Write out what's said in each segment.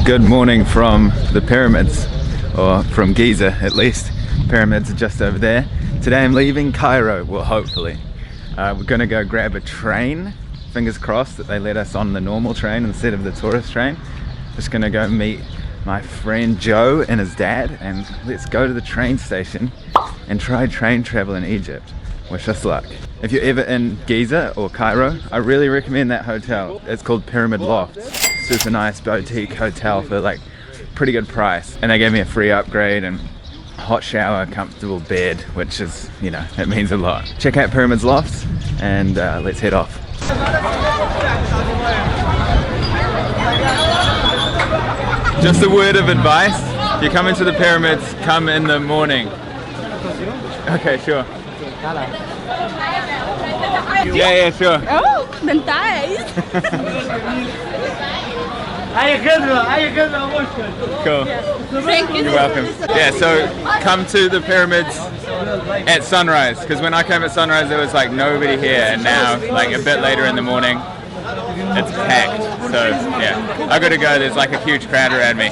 Good morning from the pyramids, or from Giza at least. Pyramids are just over there. Today I'm leaving Cairo, well hopefully. We're gonna go grab a train. Fingers crossed that they let us on the normal train instead of the tourist train. Just gonna go meet my friend Joe and his dad, and let's go to the train station and try train travel in Egypt. Wish us luck. If you're ever in Giza or Cairo, I really recommend that hotel. It's called Pyramid Lofts. Super nice boutique hotel for like pretty good price. And they gave me a free upgrade and hot shower, comfortable bed, which is, you know, it means a lot. Check out Pyramid Lofts and let's head off. Just a word of advice. If you're coming to the pyramids, come in the morning. Okay, sure. Yeah, sure. Oh, nice. Cool. Thank you. You're welcome. Yeah, so come to the pyramids at sunrise, because when I came at sunrise there was like nobody here, and now like a bit later in the morning it's packed. So yeah, I gotta go. There's like a huge crowd around me.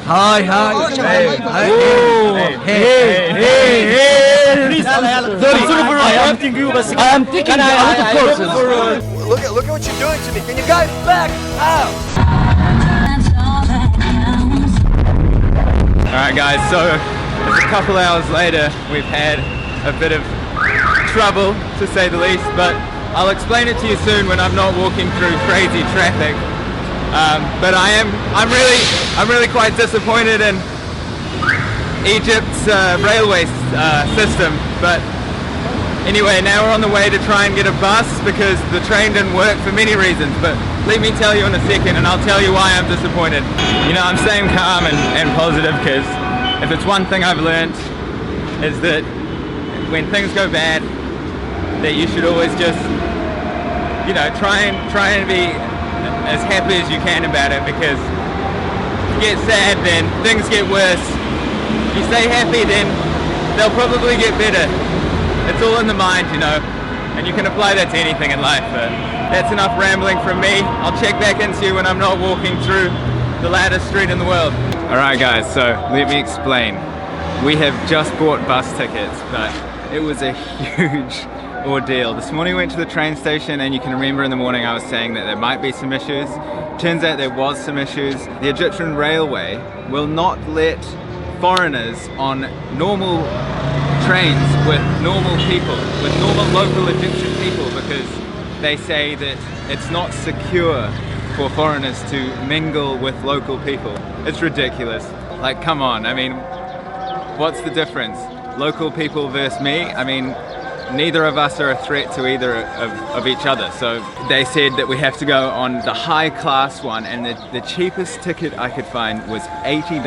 Hi. Please, I am taking a lot of courses. Look at what you're doing to me. Can you guys back out? Alright guys, so it's a couple hours later. We've had a bit of trouble, to say the least, but I'll explain it to you soon when I'm not walking through crazy traffic. But I'm really quite disappointed in Egypt's railway system. But anyway, now we're on the way to try and get a bus because the train didn't work for many reasons. But let me tell you in a second, and I'll tell you why I'm disappointed. You know, I'm staying calm and positive, because if it's one thing I've learned is that when things go bad, that you should always just, you know, try and be as happy as you can about it, because if you get sad, then things get worse. If you stay happy, then they'll probably get better. It's all in the mind, you know, and you can apply that to anything in life. But that's enough rambling from me. I'll check back into you when I'm not walking through the loudest street in the world. Alright guys, so let me explain. We have just bought bus tickets, but it was a huge ordeal. This morning we went to the train station, and you can remember in the morning I was saying that there might be some issues. Turns out there was some issues. The Egyptian railway will not let foreigners on normal trains with normal people, with normal local Egyptian people, because they say that it's not secure for foreigners to mingle with local people. It's ridiculous. Like, come on, I mean, what's the difference? Local people versus me? I mean, neither of us are a threat to either of each other. So they said that we have to go on the high class one, and the cheapest ticket I could find was $80,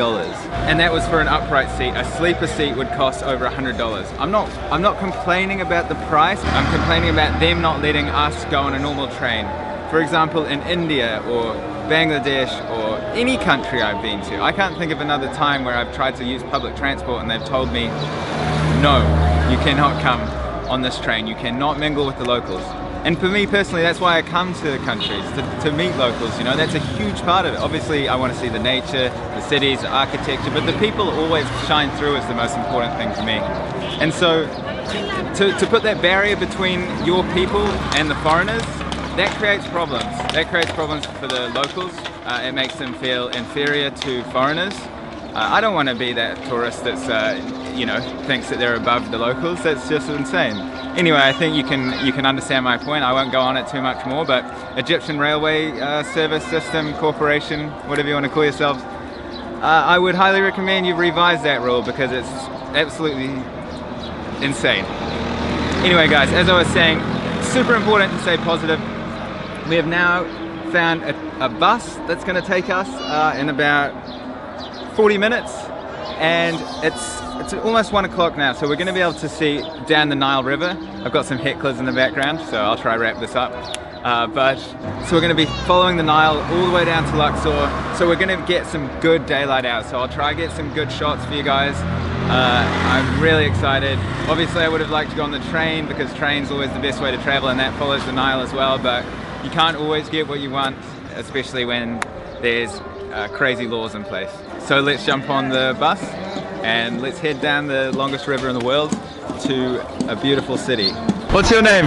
and that was for an upright seat. A sleeper seat would cost over $100. I'm not complaining about the price. I'm complaining about them not letting us go on a normal train. For example, in India or Bangladesh or any country I've been to, I can't think of another time where I've tried to use public transport and they've told me, no, you cannot come on this train, you cannot mingle with the locals. And for me personally, that's why I come to countries, to meet locals, you know, that's a huge part of it. Obviously I want to see the nature, the cities, the architecture, but the people always shine through as the most important thing to me. And so to put that barrier between your people and the foreigners, that creates problems. That creates problems for the locals. It makes them feel inferior to foreigners. I don't want to be that tourist that's, you know, thinks that they're above the locals. That's just insane. Anyway, I think you can understand my point. I won't go on it too much more, but Egyptian Railway Service System Corporation, whatever you want to call yourselves, I would highly recommend you revise that rule, because it's absolutely insane. Anyway guys, as I was saying, super important to stay positive. We have now found a bus that's going to take us in about 40 minutes, and it's almost 1 o'clock now, so we're going to be able to see down the Nile River. I've got some hecklers in the background, so I'll try to wrap this up. So we're going to be following the Nile all the way down to Luxor, so we're going to get some good daylight out, so I'll try to get some good shots for you guys. I'm really excited. Obviously I would have liked to go on the train, because train's always the best way to travel, and that follows the Nile as well, but you can't always get what you want. especially when there's crazy laws in place. So let's jump on the bus and let's head down the longest river in the world to a beautiful city. What's your name?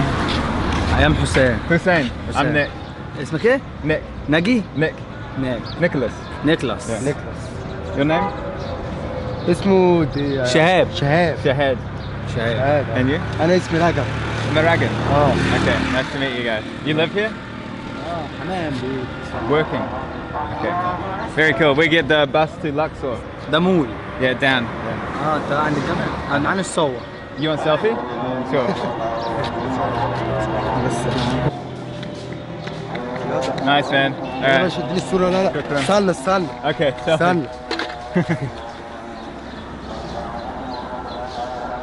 I am Hussein. Hussein. I'm Nick. اسمك ايه؟ Nick. ناجي؟ Nick. Nicholas. Nicholas. Yeah. Nicholas. Your name? اسمه Shahab. شهاب. Shahad. شهاب. And you? أنا اسمي راجب. Maragan. اه. Okay, nice to meet you guys. You live here? حمام Working. Okay. Very cool. We get the bus to Luxor. دموي. Yeah, down. أنت عند الجامعة؟ أنا الصور. You want selfie? Sure. Nice man. Alright. اديني الصورة لا لا. شكراً. استنى. Okay, selfie. استنى.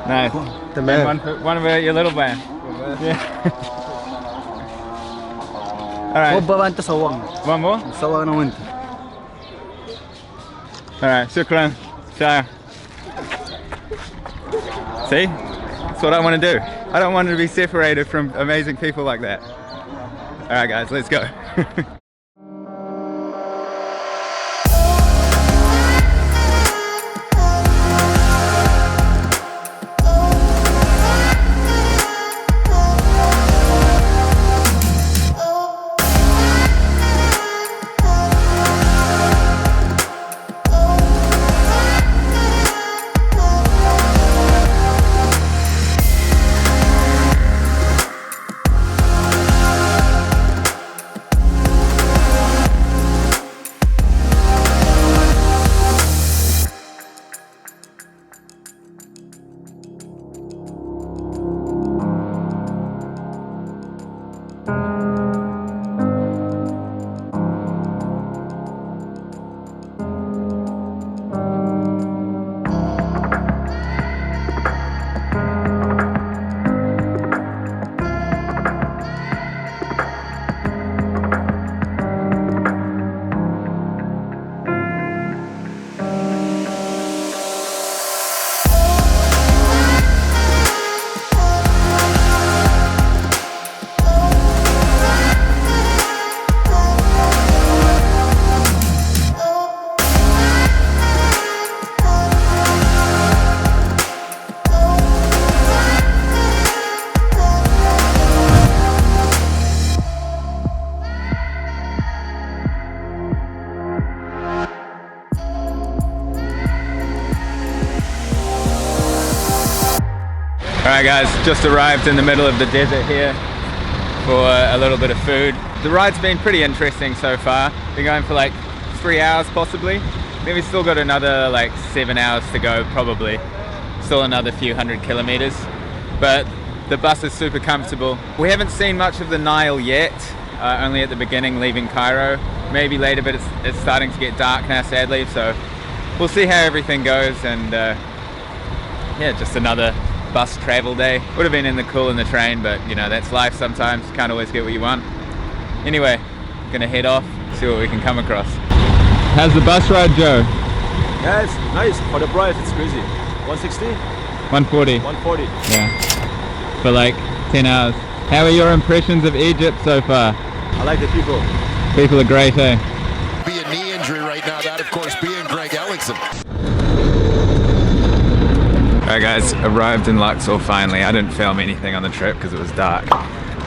Nice. تمام. And one of your little man. Yeah. Alright. هوبا بقى أنت صورنا. One more? نصور أنا وأنت. Alright, shukran. Ciao. See? That's what I want to do. I don't want to be separated from amazing people like that. Alright guys, let's go. Alright guys, just arrived in the middle of the desert here for a little bit of food. The ride's been pretty interesting so far. Been going for like 3 hours possibly. Then we've still got another like 7 hours to go probably. Still another few hundred kilometers. But the bus is super comfortable. We haven't seen much of the Nile yet, only at the beginning leaving Cairo. Maybe later, but it's starting to get dark now sadly, so we'll see how everything goes. And yeah, just another bus travel day. Would have been cool in the train, but you know, that's life sometimes. Can't always get what you want. Anyway, gonna head off, see what we can come across. How's the bus ride, Joe? Yeah, it's nice. For the price, it's crazy. 160? 140. 140. Yeah. For like 10 hours. How are your impressions of Egypt so far? I like the people. People are great, eh? Be a knee injury right now. That, of course, being Greg Ellingson. Alright guys, arrived in Luxor finally. I didn't film anything on the trip because it was dark.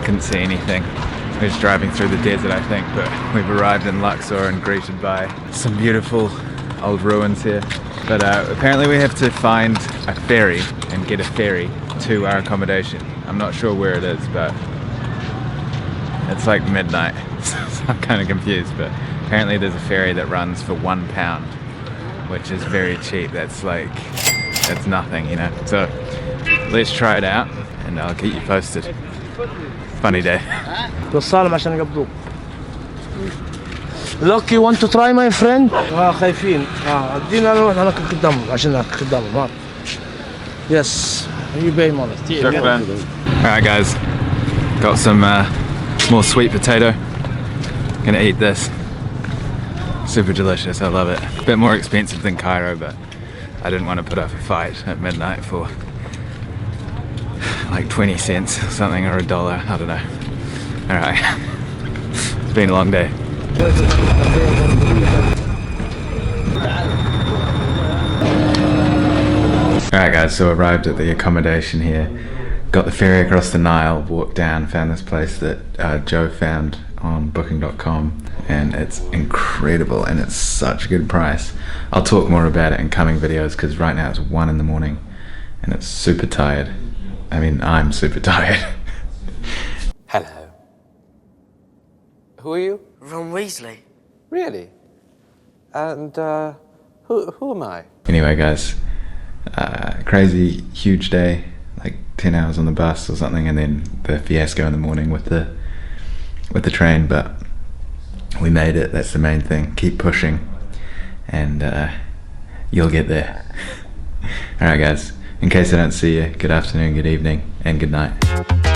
Couldn't see anything. We're just driving through the desert, I think, but we've arrived in Luxor and greeted by some beautiful old ruins here. But apparently we have to find a ferry and get a ferry to our accommodation. I'm not sure where it is, but it's like midnight, so I'm kind of confused. But apparently there's a ferry that runs for £1, which is very cheap. That's nothing, you know. So let's try it out and I'll keep you posted. Funny day. توصلهم عشان يقبضوك. Look, you want to try my friend? خايفين. ادينا نروح انا قدامهم عشان قدامهم. Yes, you pay money. Alright guys, got some more sweet potato. Gonna eat this. Super delicious, I love it. A bit more expensive than Cairo, but I didn't want to put up a fight at midnight for like 20 cents or something, or $1, I don't know. Alright, it's been a long day. Alright guys, so arrived at the accommodation here. Got the ferry across the Nile, walked down, found this place that Joe found on booking.com, and it's incredible and it's such a good price. I'll talk more about it in coming videos because right now it's 1 in the morning and it's super tired. I mean, I'm super tired. Hello. Who are you? Ron Weasley. Really? And who am I? Anyway guys, crazy huge day, like 10 hours on the bus or something, and then the fiasco in the morning with the train, but we made it. That's the main thing. Keep pushing and you'll get there. Alright guys, in case I don't see you, good afternoon, good evening, and good night.